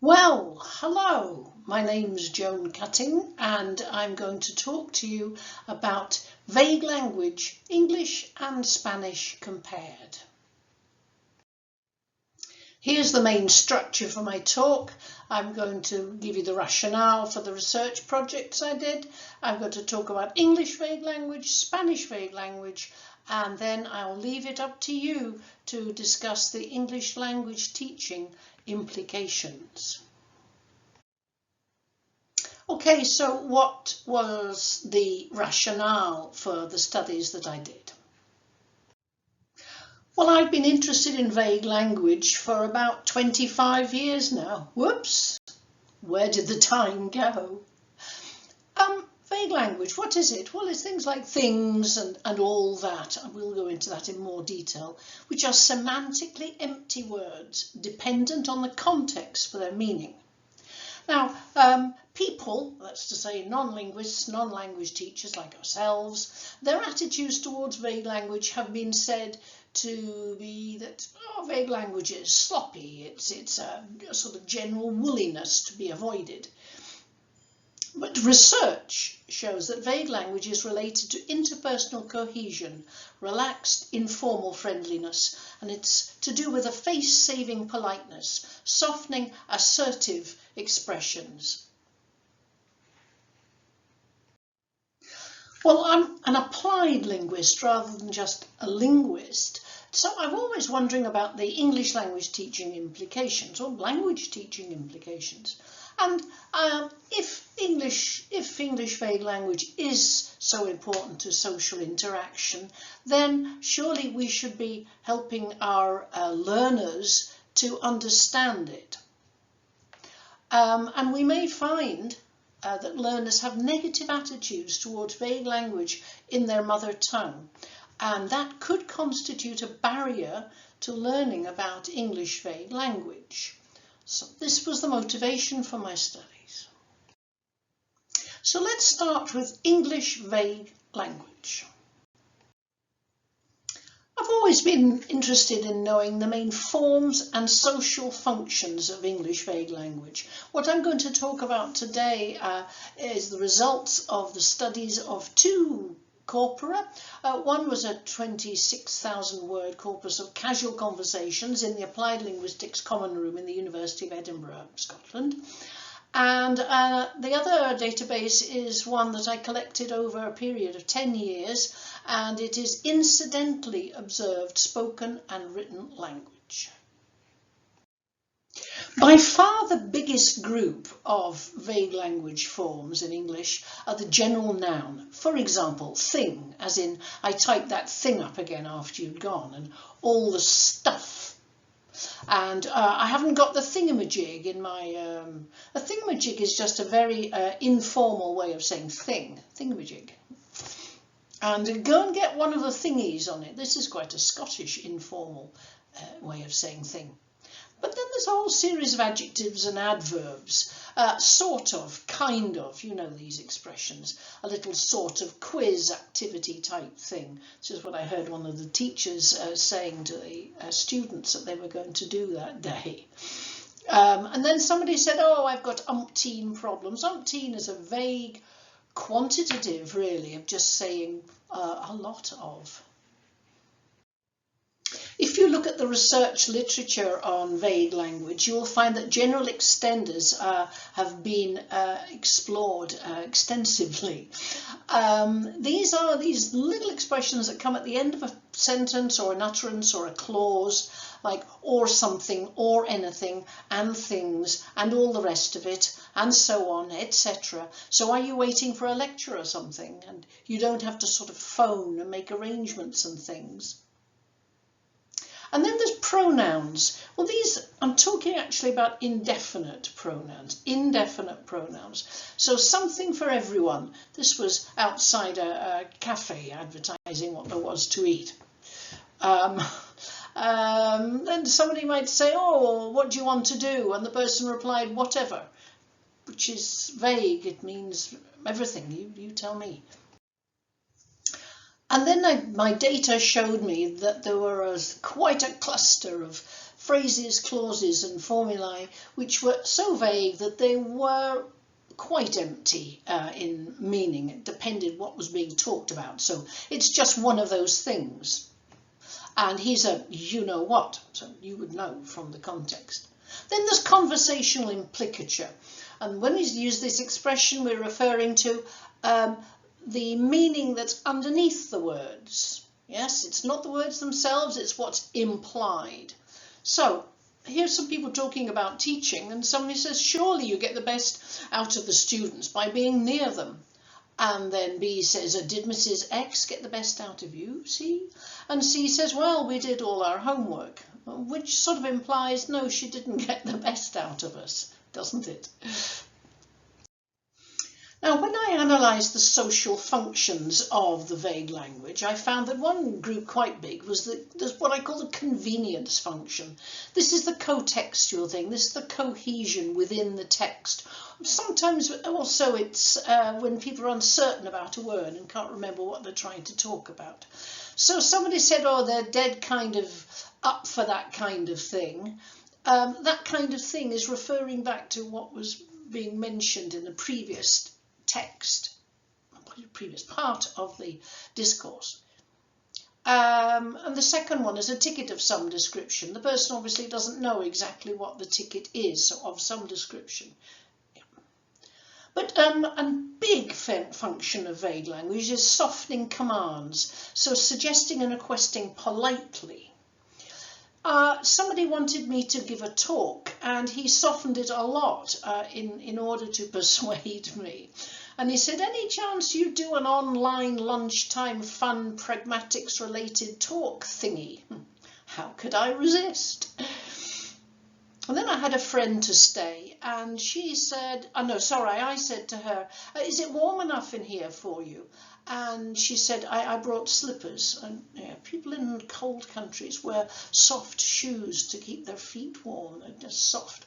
Well, hello, my name's Joan Cutting and I'm going to talk to you about vague language, English and Spanish compared. Here's the main structure for my talk. I'm going to give you the rationale for the research projects I did. I'm going to talk about English vague language, Spanish vague language, and then I'll leave it up to you to discuss the English language teaching implications. Okay, so what was the rationale for the studies that I did? Well, I've been interested in vague language for about 25 years now. Whoops, where did the time go? Vague language, what is it? Well, it's things like things and all that. I will go into that in more detail, which are semantically empty words, dependent on the context for their meaning. Now, people, that's to say non-linguists, non-language teachers like ourselves, their attitudes towards vague language have been said to be that vague language is sloppy, it's a sort of general woolliness to be avoided. But research shows that vague language is related to interpersonal cohesion, relaxed, informal friendliness, and it's to do with a face-saving politeness, softening, assertive expressions. Well, I'm an applied linguist rather than just a linguist, so I'm always wondering about the English language teaching implications or language teaching implications. And if English vague language is so important to social interaction, then surely we should be helping our learners to understand it. And we may find that learners have negative attitudes towards vague language in their mother tongue, and that could constitute a barrier to learning about English vague language. So this was the motivation for my studies. So let's start with English vague language. I've always been interested in knowing the main forms and social functions of English vague language. What I'm going to talk about today is the results of the studies of two corpora. One was a 26,000 word corpus of casual conversations in the Applied Linguistics Common Room in the University of Edinburgh, Scotland. And the other database is one that I collected over a period of 10 years, and it is incidentally observed spoken and written language. By far the biggest group of vague language forms in English are the general noun. For example, thing, as in I typed that thing up again after you'd gone, and all the stuff. And I haven't got the thingamajig in my... a thingamajig is just a very informal way of saying thing, thingamajig. And go and get one of the thingies on it. This is quite a Scottish informal way of saying thing. But then there's a whole series of adjectives and adverbs, sort of, kind of, you know these expressions, a little sort of quiz activity type thing. This is what I heard one of the teachers saying to the students that they were going to do that day. And then somebody said, oh, I've got umpteen problems. Umpteen is a vague quantitative, really, of just saying a lot of. If you look at the research literature on vague language, you will find that general extenders have been explored extensively. These are these little expressions that come at the end of a sentence or an utterance or a clause, like or something, or anything, and things, and all the rest of it, and so on, etc. So are you waiting for a lecture or something? And you don't have to sort of phone and make arrangements and things. And then there's pronouns. Well, I'm talking actually about indefinite pronouns. So something for everyone. This was outside a cafe advertising what there was to eat. Then somebody might say, oh, what do you want to do? And the person replied, whatever, which is vague. It means everything. You tell me. And then my data showed me that there were quite a cluster of phrases, clauses and formulae which were so vague that they were quite empty in meaning. It depended what was being talked about. So it's just one of those things. And he's a you-know-what, so you would know from the context. Then there's conversational implicature. And when we use this expression, we're referring to the meaning that's underneath the words. Yes, it's not the words themselves, it's what's implied. So here's some people talking about teaching, and somebody says, surely you get the best out of the students by being near them. And then B says, did Mrs. X get the best out of you, C? And C says, well, we did all our homework, which sort of implies, no, she didn't get the best out of us, doesn't it? Now, when I analysed the social functions of the vague language, I found that one group quite big was there's what I call the convenience function. This is the co-textual thing, this is the cohesion within the text. Sometimes also it's when people are uncertain about a word and can't remember what they're trying to talk about. So somebody said, oh, they're dead kind of up for that kind of thing. That kind of thing is referring back to what was being mentioned in the previous text, previous part of the discourse. And the second one is a ticket of some description. The person obviously doesn't know exactly what the ticket is, so of some description. Yeah. But a big function of vague language is softening commands, so suggesting and requesting politely. Somebody wanted me to give a talk, and he softened it a lot in order to persuade me. And he said, any chance you do an online lunchtime fun pragmatics related talk thingy? How could I resist? And then I had a friend to stay, and she said, I said to her, is it warm enough in here for you? And she said, I brought slippers. And people in cold countries wear soft shoes to keep their feet warm. They're just soft.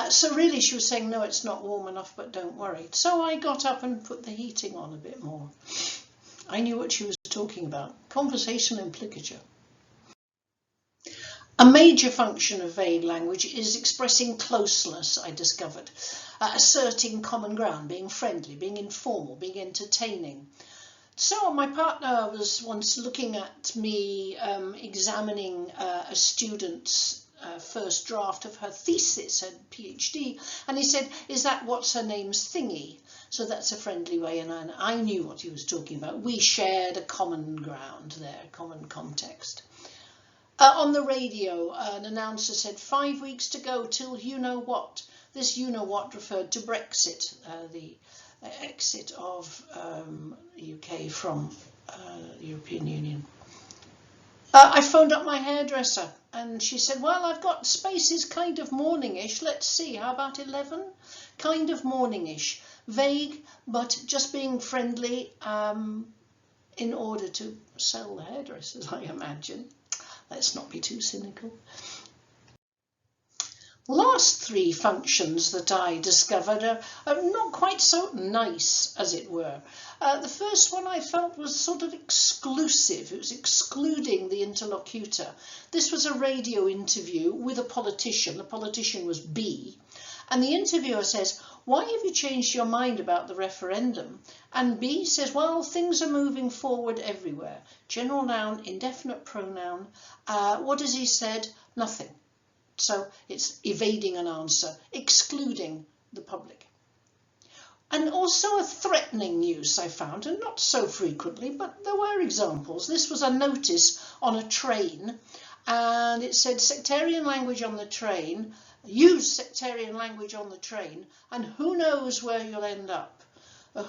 So really she was saying, no, it's not warm enough, but don't worry. So I got up and put the heating on a bit more. I knew what she was talking about. Conversational implicature. A major function of vague language is expressing closeness, I discovered. Asserting common ground, being friendly, being informal, being entertaining. So my partner was once looking at me examining a student's first draft of her thesis, her PhD, and he said, is that what's her name's thingy? So that's a friendly way, and I knew what he was talking about. We shared a common ground there, common context. On the radio, an announcer said, 5 weeks to go till you-know-what. This you-know-what referred to Brexit, the exit of the UK from the European Union. I phoned up my hairdresser and she said, well, I've got spaces kind of morning-ish. Let's see, how about 11? Kind of morning-ish. Vague, but just being friendly in order to sell the hairdressers, I imagine. Let's not be too cynical. Last three functions that I discovered are not quite so nice, as it were. The first one I felt was sort of exclusive. It was excluding the interlocutor. This was a radio interview with a politician. The politician was B. And the interviewer says, why have you changed your mind about the referendum? And B says, well, things are moving forward everywhere. General noun, indefinite pronoun. What has he said? Nothing. So it's evading an answer, excluding the public. And also a threatening use I found, and not so frequently, but there were examples. This was a notice on a train, and it said sectarian language on the train, use sectarian language on the train, and who knows where you'll end up.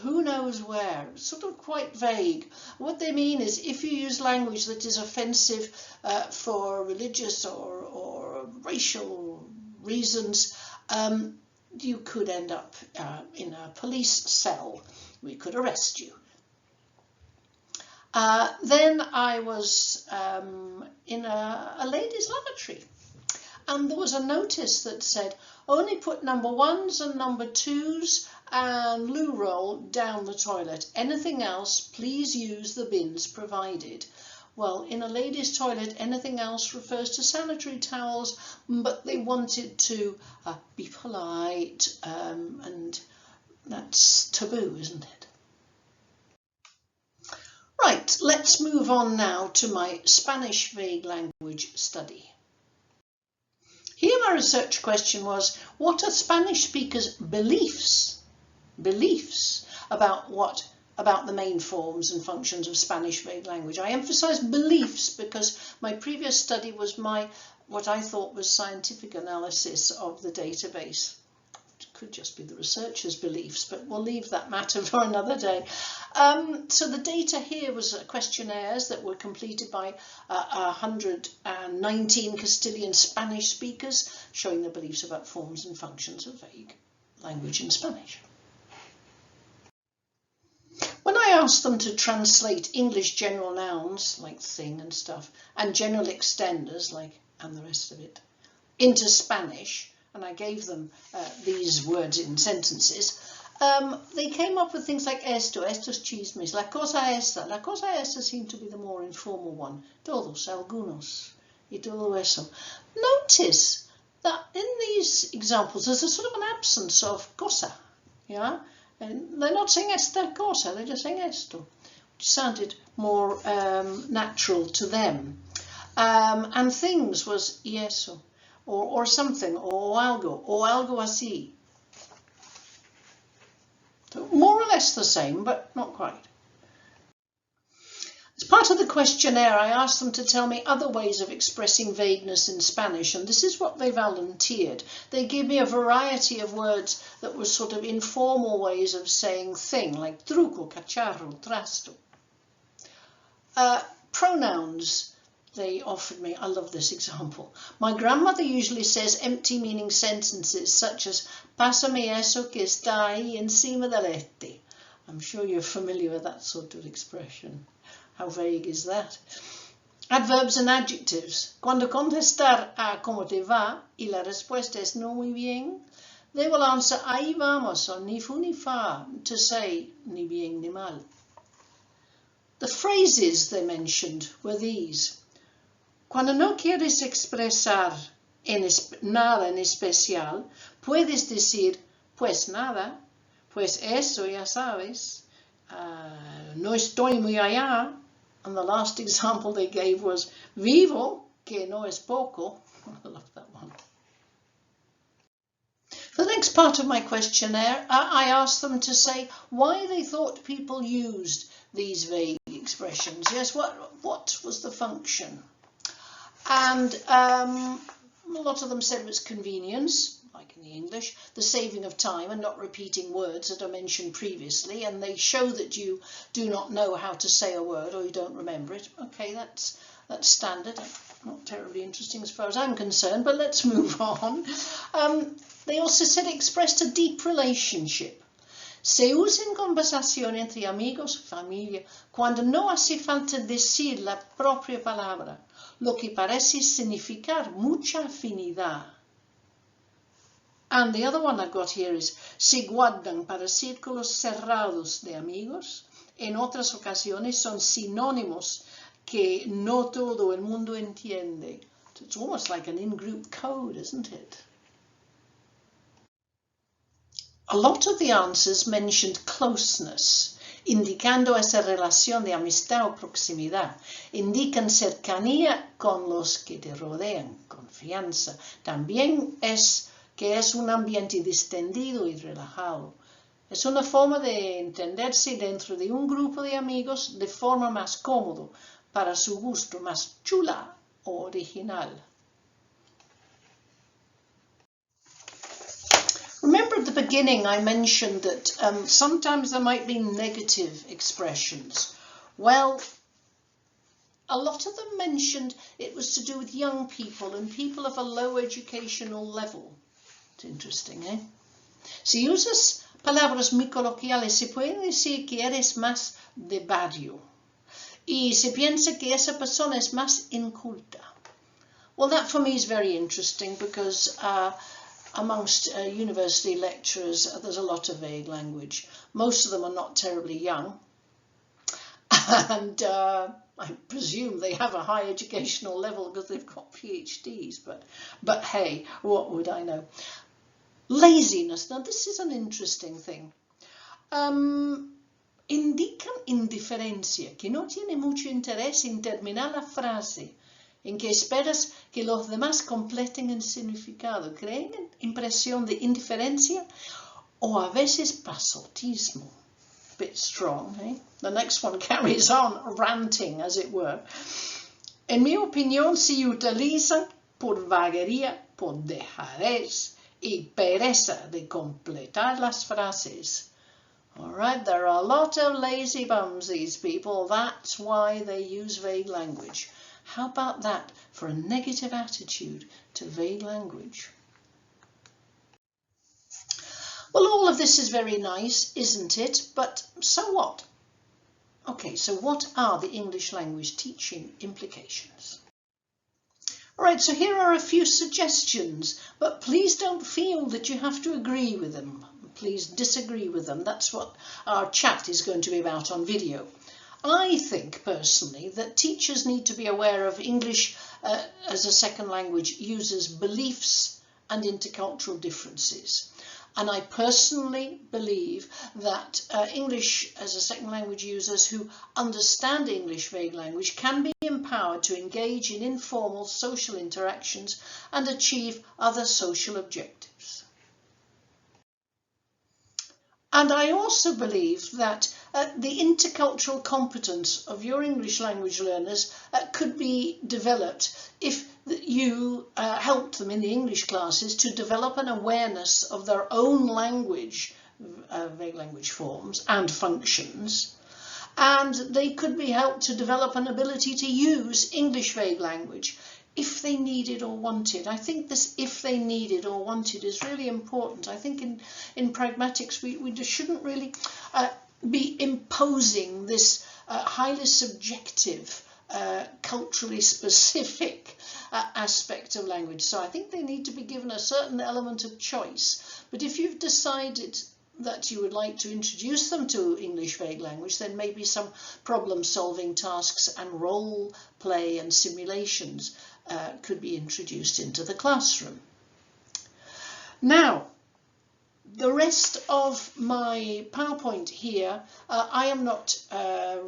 Who knows where? It's sort of quite vague. What they mean is if you use language that is offensive for religious or racial reasons, you could end up in a police cell. We could arrest you. Then I was in a ladies' lavatory, and there was a notice that said, only put number 1s and number 2s and loo roll down the toilet. Anything else, please use the bins provided. Well, in a ladies' toilet, anything else refers to sanitary towels, but they wanted to be polite, and that's taboo, isn't it? Right, let's move on now to my Spanish vague language study. Here my research question was, what are Spanish speakers' beliefs about the main forms and functions of Spanish vague language? I emphasize beliefs because my previous study was what I thought was scientific analysis of the database. It could just be the researchers' beliefs, but we'll leave that matter for another day. So the data here was questionnaires that were completed by 119 Castilian Spanish speakers, showing their beliefs about forms and functions of vague language in Spanish. When I asked them to translate English general nouns, like thing and stuff, and general extenders, like and the rest of it, into Spanish, and I gave them these words in sentences, they came up with things like esto, estos chismes, la cosa esta seemed to be the more informal one, todos, algunos, y todo eso. Notice that in these examples there's a sort of an absence of cosa, yeah? And they're not saying esta cosa, they're just saying esto, which sounded more natural to them. And things was y eso, or something, or algo así. So more or less the same, but not quite. As part of the questionnaire, I asked them to tell me other ways of expressing vagueness in Spanish, and this is what they volunteered. They gave me a variety of words that were sort of informal ways of saying thing, like truco, cacharro, trasto. Pronouns they offered me. I love this example. My grandmother usually says empty meaning sentences such as pásame eso que está ahí encima del este. I'm sure you're familiar with that sort of expression. How vague is that? Adverbs and adjectives. Cuando contestar a como te va y la respuesta es no muy bien, they will answer ahí vamos or ni fu ni fa to say ni bien ni mal. The phrases they mentioned were these. Cuando no quieres expresar nada en especial, puedes decir, pues nada, pues eso ya sabes, no estoy muy allá. And the last example they gave was, vivo, que no es poco. I love that one. For the next part of my questionnaire, I asked them to say why they thought people used these vague expressions. Yes, what was the function? And a lot of them said it was convenience, like in the English, the saving of time and not repeating words that I mentioned previously, and they show that you do not know how to say a word or you don't remember it. Okay, that's standard, not terribly interesting as far as I'm concerned, but let's move on. They also said it expressed a deep relationship. Se usa en conversación entre amigos, familia, cuando no hace falta decir la propia palabra, lo que parece significar mucha afinidad. And the other one I've got here is, se guardan para círculos cerrados de amigos, en otras ocasiones son sinónimos que no todo el mundo entiende. It's almost like an in-group code, isn't it? A lot of the answers mentioned closeness, indicando esa relación de amistad o proximidad. Indican cercanía con los que te rodean, confianza. También es que es un ambiente distendido y relajado. Es una forma de entenderse dentro de un grupo de amigos de forma más cómoda, para su gusto, más chula o original. Remember at the beginning I mentioned that sometimes there might be negative expressions. Well, a lot of them mentioned it was to do with young people and people of a low educational level. It's interesting, eh? Si usas palabras muy coloquiales, se puede decir que eres más de barrio. Y se piensa que esa persona es más inculta. Well, that for me is very interesting because amongst university lecturers, there's a lot of vague language. Most of them are not terribly young. And I presume they have a high educational level because they've got PhDs, but hey, what would I know? Laziness. Now this is an interesting thing. Indican indiferencia, que no tiene mucho interés en terminar la frase, en que esperas que los demás completen el significado. ¿Creen impresión de indiferencia o a veces pasotismo? Bit strong, eh? The next one carries on, ranting, as it were. En mi opinión, se utilizan por vaguería, por dejadez y pereza de completar las frases. All right, there are a lot of lazy bums, these people. That's why they use vague language. How about that for a negative attitude to vague language? Well, all of this is very nice, isn't it? But so what? Okay, so what are the English language teaching implications? All right, so here are a few suggestions, but please don't feel that you have to agree with them. Please disagree with them. That's what our chat is going to be about on video. I think personally that teachers need to be aware of English as a second language users' beliefs and intercultural differences. And I personally believe that English as a second language users who understand English vague language can be empowered to engage in informal social interactions and achieve other social objectives. And I also believe that the intercultural competence of your English language learners could be developed if you help them in the English classes to develop an awareness of their own language, vague language forms and functions, and they could be helped to develop an ability to use English vague language if they needed or wanted. I think this if they needed or wanted is really important. I think in pragmatics we just shouldn't really be imposing this highly subjective, culturally specific aspect of language. So I think they need to be given a certain element of choice. But if you've decided that you would like to introduce them to English vague language, then maybe some problem-solving tasks and role play and simulations could be introduced into the classroom. Now, the rest of my PowerPoint here, I am not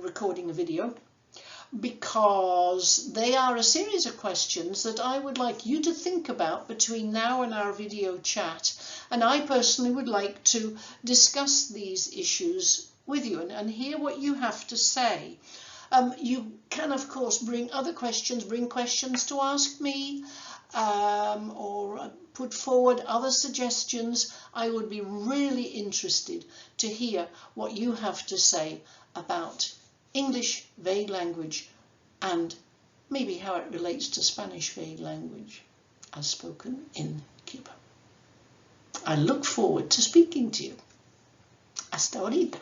recording a video because they are a series of questions that I would like you to think about between now and our video chat. And I personally would like to discuss these issues with you and hear what you have to say. You can, of course, bring other questions, bring questions to ask me, or put forward other suggestions. I would be really interested to hear what you have to say about English vague language and maybe how it relates to Spanish vague language as spoken in Cuba. I look forward to speaking to you. Hasta ahorita.